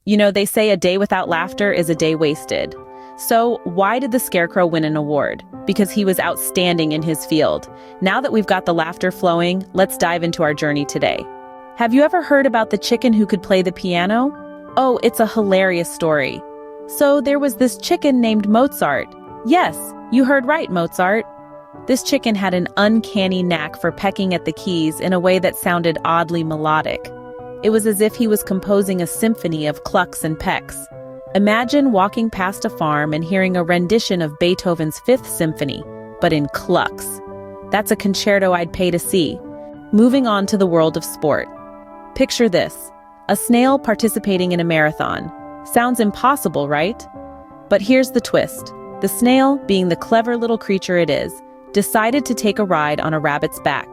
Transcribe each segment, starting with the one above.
You know, they say a day without laughter is a day wasted. So, why did the Scarecrow win an award? Because he was outstanding in his field. Now that we've got the laughter flowing, let's dive into our journey today. Have you ever heard about the chicken who could play the piano? Oh, it's a hilarious story. So, there was this chicken named Mozart. Yes, you heard right, Mozart. This chicken had an uncanny knack for pecking at the keys in a way that sounded oddly melodic. It was as if he was composing a symphony of clucks and pecks. Imagine walking past a farm and hearing a rendition of Beethoven's Fifth Symphony, but in clucks. That's a concerto I'd pay to see. Moving on to the world of sport. Picture this: a snail participating in a marathon. Sounds impossible, right? But here's the twist. The snail, being the clever little creature it is, decided to take a ride on a rabbit's back.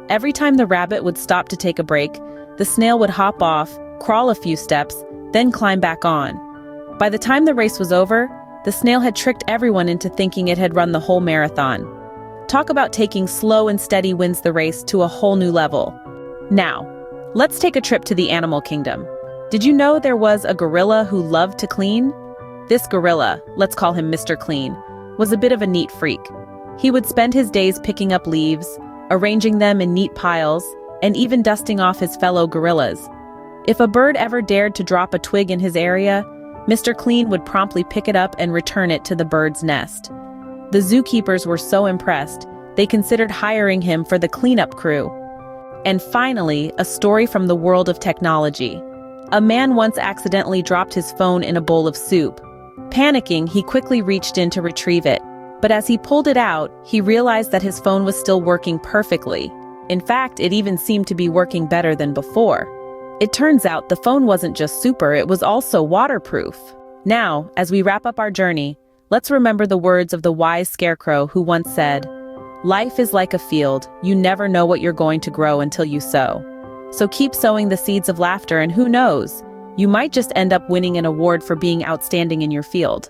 Every time the rabbit would stop to take a break, the snail would hop off, crawl a few steps, then climb back on. By the time the race was over, the snail had tricked everyone into thinking it had run the whole marathon. Talk about taking slow and steady wins the race to a whole new level. Now, let's take a trip to the animal kingdom. Did you know there was a gorilla who loved to clean? This gorilla, let's call him Mr. Clean, was a bit of a neat freak. He would spend his days picking up leaves, arranging them in neat piles, and even dusting off his fellow gorillas. If a bird ever dared to drop a twig in his area, Mr. Clean would promptly pick it up and return it to the bird's nest. The zookeepers were so impressed, they considered hiring him for the cleanup crew. And finally, a story from the world of technology. A man once accidentally dropped his phone in a bowl of soup. Panicking, he quickly reached in to retrieve it. But as he pulled it out, he realized that his phone was still working perfectly. In fact, it even seemed to be working better than before. It turns out the phone wasn't just super, it was also waterproof. Now, as we wrap up our journey, let's remember the words of the wise scarecrow who once said, "Life is like a field, you never know what you're going to grow until you sow." So keep sowing the seeds of laughter, and who knows, you might just end up winning an award for being outstanding in your field.